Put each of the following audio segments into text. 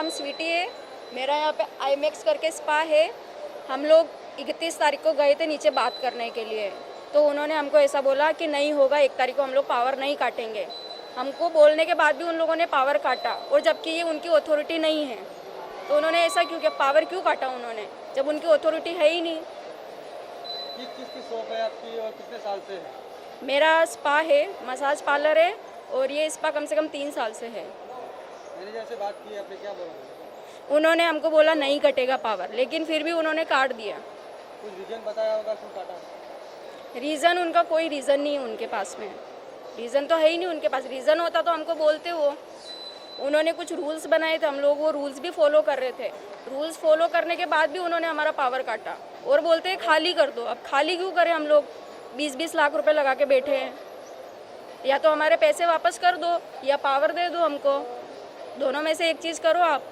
नाम स्वीटी है। मेरा यहाँ पे आईमैक्स करके स्पा है। हम लोग 31 तारीख को गए थे नीचे बात करने के लिए, तो उन्होंने हमको ऐसा बोला कि नहीं होगा, 1 तारीख को हम लोग पावर नहीं काटेंगे। हमको बोलने के बाद भी उन लोगों ने पावर काटा, और जबकि ये उनकी अथॉरिटी नहीं है। तो उन्होंने ऐसा क्यों किया, पावर क्यों काटा उन्होंने, जब उनकी अथॉरिटी है ही नहीं। किस चीज़ की शॉप है आपकी और कितने साल से है? मेरा स्पा है, मसाज पार्लर है, और ये स्पा कम से कम 3 साल से है। मैनेजर से बात की आपने, क्या बोला? उन्होंने हमको बोला नहीं कटेगा पावर, लेकिन फिर भी उन्होंने काट दिया। कुछ रीजन बताया होगा क्यों काटा? रीज़न, उनका कोई रीज़न नहीं है उनके पास में। रीज़न तो है ही नहीं उनके पास। रीज़न होता तो हमको बोलते वो। उन्होंने कुछ रूल्स बनाए थे, हम लोग वो रूल्स भी फॉलो कर रहे थे। रूल्स फॉलो करने के बाद भी उन्होंने हमारा पावर काटा और बोलते हैं खाली कर दो। अब खाली क्यों करें, हम लोग 20-20 लाख रुपए लगा के बैठे हैं। या तो हमारे पैसे वापस कर दो या पावर दे दो हमको, दोनों में से एक चीज़ करो आप।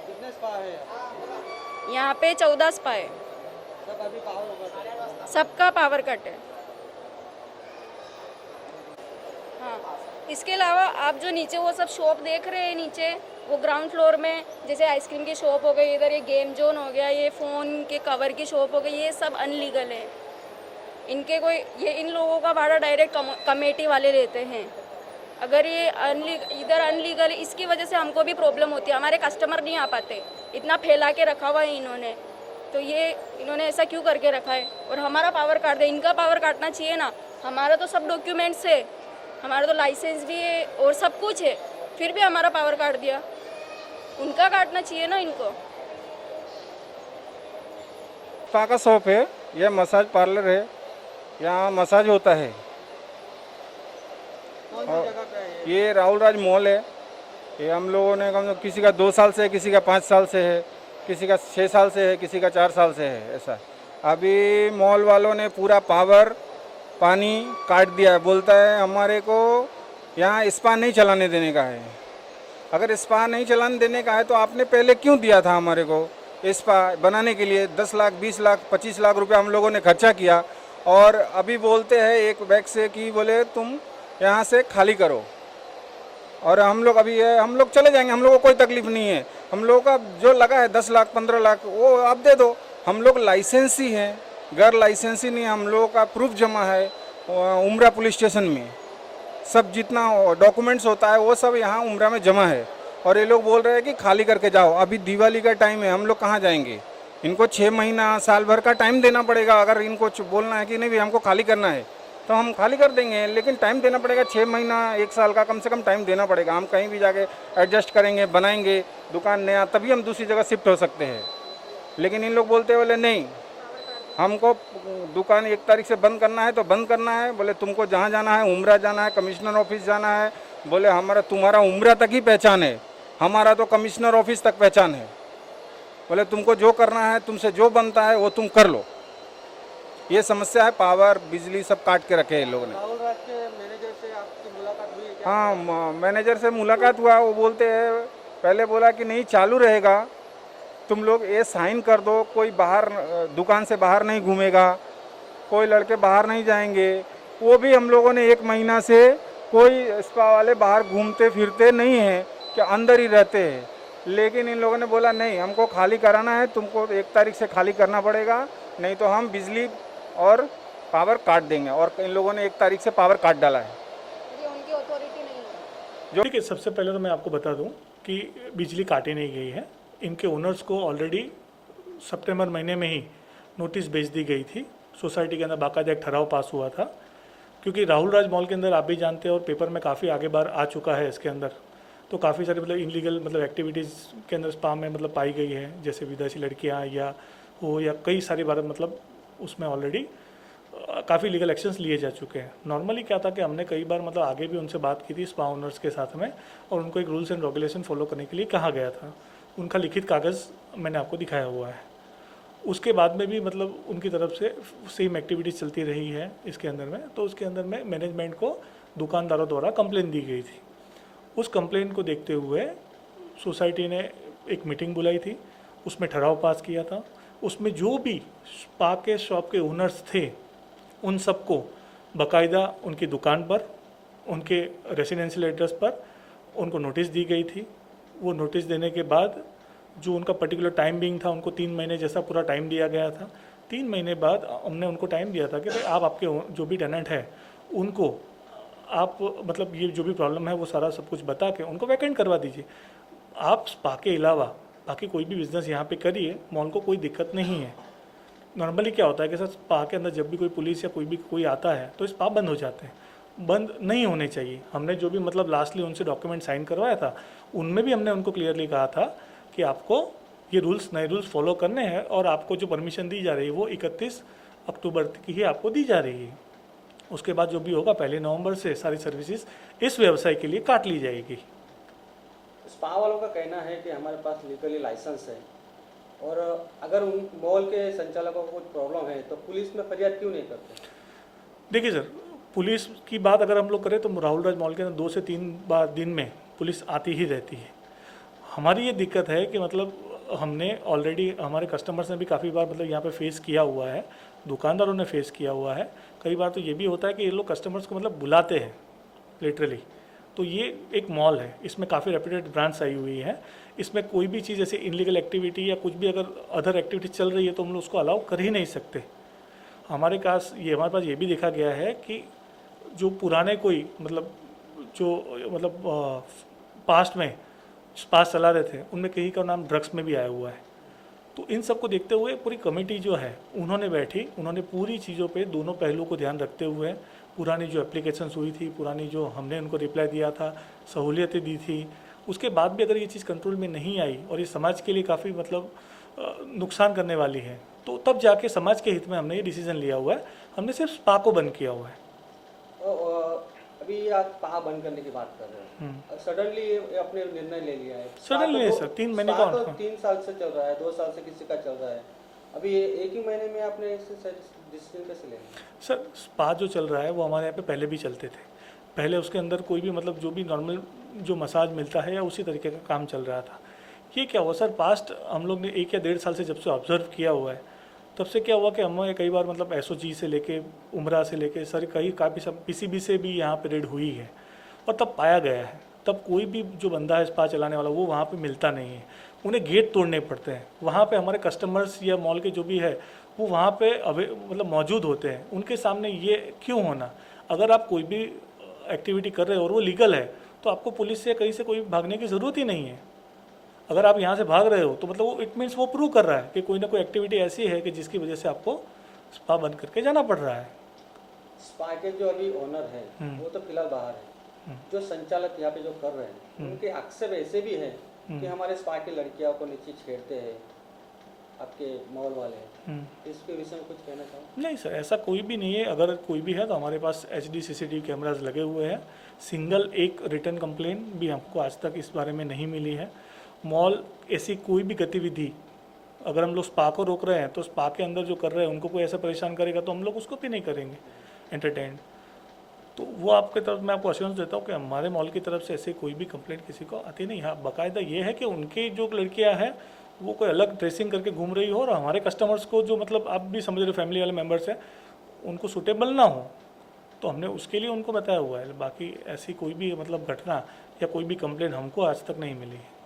कितने स्पा है यहाँ पे 14 स्पा है। सब अभी पावर होगा? सबका पावर कट है। हाँ, इसके अलावा आप जो नीचे वो सब शॉप देख रहे हैं, नीचे वो ग्राउंड फ्लोर में जैसे आइसक्रीम की शॉप हो गई, इधर ये गेम जोन हो गया, ये फ़ोन के कवर की शॉप हो गई, ये सब अनलीगल है। इनके कोई, ये इन लोगों का भाड़ा डायरेक्ट कमेटी वाले लेते हैं। अगर ये इधर अनलीगल है, इसकी वजह से हमको भी प्रॉब्लम होती है, हमारे कस्टमर नहीं आ पाते। इतना फैला के रखा हुआ है इन्होंने, तो ये इन्होंने ऐसा क्यों करके रखा है। और हमारा पावर काट दे, इनका पावर काटना चाहिए ना। हमारा तो सब डॉक्यूमेंट्स है, हमारा तो लाइसेंस भी है और सब कुछ है, फिर भी हमारा पावर काट दिया। उनका काटना चाहिए ना इनको। स्पा का शॉप है, यह मसाज पार्लर है, यहाँ मसाज होता है। कौन सी जगह पे है ये राहुल राज मॉल है। ये हम लोगों ने कम किसी का 2 साल से है, किसी का 5 साल से है, किसी का 6 साल से है, किसी का 4 साल से है, ऐसा। अभी मॉल वालों ने पूरा पावर पानी काट दिया है। बोलता है हमारे को यहाँ स्पा नहीं चलाने देने का है। अगर स्पा नहीं चलाने देने का है तो आपने पहले क्यों दिया था हमारे को स्पा बनाने के लिए? 10 लाख, 20 लाख, 25 लाख रुपए हम लोगों ने खर्चा किया, और अभी बोलते हैं एक बैग से कि बोले तुम यहाँ से खाली करो, और हम लोग अभी हम लोग चले जाएंगे, हम लोग को कोई तकलीफ नहीं है। हम लोगों का जो लगा है 10 लाख 15 लाख वो आप दे दो। हम लोग लाइसेंस ही हैं, गैर लाइसेंस ही नहीं। हम लोगों का प्रूफ जमा है उमरा पुलिस स्टेशन में, सब जितना डॉक्यूमेंट्स होता है वो सब यहाँ उमरा में जमा है। और ये लोग बोल रहे हैं कि खाली करके जाओ। अभी दिवाली का टाइम है, हम लोग कहाँ जाएंगे? इनको 6 महीना साल भर का टाइम देना पड़ेगा। अगर इनको बोलना है कि नहीं भाई हमको खाली करना है तो हम खाली कर देंगे, लेकिन टाइम देना पड़ेगा। 6 महीना 1 साल का कम से कम टाइम देना पड़ेगा। हम कहीं भी जाके एडजस्ट करेंगे, बनाएंगे दुकान नया, तभी हम दूसरी जगह शिफ्ट हो सकते हैं। लेकिन इन लोग बोलते बोले नहीं, हमको दुकान 1 तारीख से बंद करना है तो बंद करना है। बोले तुमको जहाँ जाना है, उमरा जाना है, कमिश्नर ऑफिस जाना है। बोले हमारा तुम्हारा उमरा तक ही पहचान है, हमारा तो कमिश्नर ऑफिस तक पहचान है। बोले तुमको जो करना है, तुमसे जो बनता है वो तुम कर लो। ये समस्या है, पावर बिजली सब काट के रखे हैं इन लोगों ने। राहुल राज के मैनेजर से आपकी मुलाकात हुई है क्या? हाँ, मैनेजर से मुलाकात हुआ। वो बोलते हैं, पहले बोला कि नहीं चालू रहेगा, तुम लोग ये साइन कर दो, कोई बाहर दुकान से बाहर नहीं घूमेगा, कोई लड़के बाहर नहीं जाएंगे। वो भी हम लोगों ने 1 महीना से कोई स्पा वाले बाहर घूमते फिरते नहीं हैं, कि अंदर ही रहते हैं। लेकिन इन लोगों ने बोला नहीं, हमको खाली कराना है, तुमको 1 तारीख से खाली करना पड़ेगा, नहीं तो हम बिजली और पावर काट देंगे। और इन लोगों ने 1 तारीख से पावर काट डाला है। ये उनकी अथॉरिटी नहीं है। जो ठीक है, सबसे पहले तो मैं आपको बता दूं कि बिजली काटी नहीं गई है। इनके ओनर्स को ऑलरेडी सितंबर महीने में ही नोटिस भेज दी गई थी। सोसाइटी के अंदर बाकायदा एक ठराव पास हुआ था, क्योंकि राहुल राज मॉल के अंदर आप भी जानते हैं और पेपर में काफ़ी आगे बार आ चुका है इसके अंदर, तो काफ़ी सारी मतलब इनलीगल मतलब एक्टिविटीज़ के अंदर स्पा में मतलब पाई गई है, जैसे विदेशी लड़कियां या हो या कई सारी बार मतलब उसमें ऑलरेडी काफ़ी लीगल एक्शंस लिए जा चुके हैं। नॉर्मली क्या था कि हमने कई बार मतलब आगे भी उनसे बात की थी स्पा ओनर्स के साथ में, और उनको एक रूल्स एंड रेगुलेशन फॉलो करने के लिए कहा गया था। उनका लिखित कागज़ मैंने आपको दिखाया हुआ है। उसके बाद में भी मतलब उनकी तरफ से सेम एक्टिविटीज़ चलती रही है इसके अंदर में। तो उसके अंदर में मैनेजमेंट को दुकानदारों द्वारा कंप्लेन दी गई थी। उस कंप्लेन को देखते हुए सोसाइटी ने एक मीटिंग बुलाई थी, उसमें ठराव पास किया था। उसमें जो भी स्पा के शॉप के ओनर्स थे उन सबको बाकायदा उनकी दुकान पर, उनके रेसिडेंशियल एड्रेस पर उनको नोटिस दी गई थी। वो नोटिस देने के बाद जो उनका पर्टिकुलर टाइम बिंग था, उनको 3 महीने जैसा पूरा टाइम दिया गया था। 3 महीने बाद हमने उनको टाइम दिया था कि भाई आप आपके जो भी टेनेंट है उनको आप मतलब ये जो भी प्रॉब्लम है वो सारा सब कुछ बता के उनको वैकेंट करवा दीजिए। आप स्पा के अलावा बाकी कोई भी बिज़नेस यहाँ पे करिए, मॉल को कोई दिक्कत नहीं है। नॉर्मली क्या होता है कि सर स्पा के अंदर जब भी कोई पुलिस या कोई आता है तो स्पा बंद हो जाते हैं, बंद नहीं होने चाहिए। हमने जो भी मतलब लास्टली उनसे डॉक्यूमेंट साइन करवाया था उनमें भी हमने उनको क्लियरली कहा था कि आपको ये नए रूल्स फॉलो करने हैं और आपको जो परमिशन दी जा रही है वो 31 अक्टूबर की ही आपको दी जा रही है। उसके बाद जो भी होगा 1 नवंबर से सारी सर्विसेज इस व्यवसाय के लिए काट ली जाएगी। स्पा वालों का कहना है कि हमारे पास लीगली लाइसेंस है और अगर उन मॉल के संचालकों को कुछ प्रॉब्लम है तो पुलिस में फरियाद क्यों नहीं करते? देखिए सर, पुलिस की बात अगर हम लोग करें तो राहुल राज मॉल के अंदर 2 से 3 बार दिन में पुलिस आती ही रहती है। हमारी ये दिक्कत है कि मतलब हमने ऑलरेडी हमारे कस्टमर्स ने भी काफ़ी बार मतलब यहाँ पे फेस किया हुआ है, दुकानदारों ने फेस किया हुआ है। कई बार तो ये भी होता है कि ये लोग कस्टमर्स को मतलब बुलाते हैं लिटरली। तो ये एक मॉल है, इसमें काफ़ी रेप्यूटेड ब्रांड्स आई हुई है, इसमें कोई भी चीज़ जैसे इनलीगल एक्टिविटी या कुछ भी अगर अदर एक्टिविटी चल रही है तो हम लोग उसको अलाउ कर ही नहीं सकते। हमारे पास ये भी देखा गया है कि जो पुराने कोई मतलब पास्ट में स्पा चला रहे थे उनमें कहीं का नाम ड्रग्स में भी आया हुआ है। तो इन सब को देखते हुए पूरी कमेटी जो है उन्होंने पूरी चीज़ों पे दोनों पहलुओं को ध्यान रखते हुए पुरानी जो एप्लीकेशंस हुई थी, पुरानी जो हमने उनको रिप्लाई दिया था, सहूलियतें दी थी, उसके बाद भी अगर ये चीज़ कंट्रोल में नहीं आई और ये समाज के लिए काफ़ी मतलब नुकसान करने वाली है तो तब जाके समाज के हित में हमने ये डिसीजन लिया हुआ है। हमने सिर्फ स्पा को बंद किया हुआ है। अभी आप स्पा बंद करने की बात कर रहे हैं, सडनली अपने निर्णय ले लिया है। सडनली नहीं सर, 3 महीने का तो 3 साल से चल रहा है, 2 साल से किसी का चल रहा है, अभी एक ही महीने में आपने डिसीजन कैसे लिया? सर स्पा जो चल रहा है वो हमारे यहाँ पे पहले भी चलते थे। पहले उसके अंदर कोई भी मतलब जो भी नॉर्मल जो मसाज मिलता है या उसी तरीके का काम चल रहा था। ये क्या हुआ सर, पास्ट हम लोग ने 1 या 1.5 साल से जब से ऑब्जर्व किया हुआ है तब से क्या हुआ कि हमें कई बार मतलब SOG से लेके उमरा से लेके सर कहीं काफ़ी सब PCB से भी यहाँ पे रेड हुई है और तब पाया गया है तब कोई भी जो बंदा है स्पा चलाने वाला वो वहाँ पे मिलता नहीं है, उन्हें गेट तोड़ने पड़ते हैं। वहाँ पे हमारे कस्टमर्स या मॉल के जो भी है वो वहाँ पे मतलब मौजूद होते हैं, उनके सामने ये क्यों होना। अगर आप कोई भी एक्टिविटी कर रहे हो और वो लीगल है तो आपको पुलिस से कहीं से कोई भागने की ज़रूरत ही नहीं है। अगर आप यहाँ से भाग रहे हो तो मतलब वो इट मीन्स वो प्रूव कर रहा है कि कोई ना कोई एक्टिविटी ऐसी है कि जिसकी वजह से आपको स्पा बंद करके जाना पड़ रहा है। स्पा के जो अभी ओनर है वो तो फिलहाल बाहर है, जो संचालक यहाँ पे जो कर रहे हैं उनके अक्सर ऐसे भी है कि हमारे स्पा की लड़कियों को नीचे छेड़ते हैं आपके मॉल वाले, इसके विषय में कुछ कहना चाहो? नहीं सर, ऐसा कोई भी नहीं है। अगर कोई भी है तो हमारे पास HD CCTV कैमराज लगे हुए हैं। सिंगल एक रिटर्न कंप्लेन भी हमको आज तक इस बारे में नहीं मिली है। मॉल ऐसी कोई भी गतिविधि अगर हम लोग स्पा को रोक रहे हैं तो स्पा के अंदर जो कर रहे हैं उनको कोई ऐसा परेशान करेगा तो हम लोग उसको भी नहीं करेंगे एंटरटेन। तो वो आपके तरफ मैं आपको अश्योरेंस देता हूँ कि हमारे मॉल की तरफ से ऐसे कोई भी कंप्लेंट किसी को आती नहीं। हाँ, बाकायदा ये है कि उनकी जो लड़कियाँ हैं वो कोई अलग ड्रेसिंग करके घूम रही हो और हमारे कस्टमर्स को जो मतलब आप भी समझ रहे फैमिली वाले मेम्बर्स हैं उनको सूटेबल ना हो तो हमने उसके लिए उनको बताया हुआ है। बाकी ऐसी कोई भी मतलब घटना या कोई भी कंप्लेंट हमको आज तक नहीं मिली है।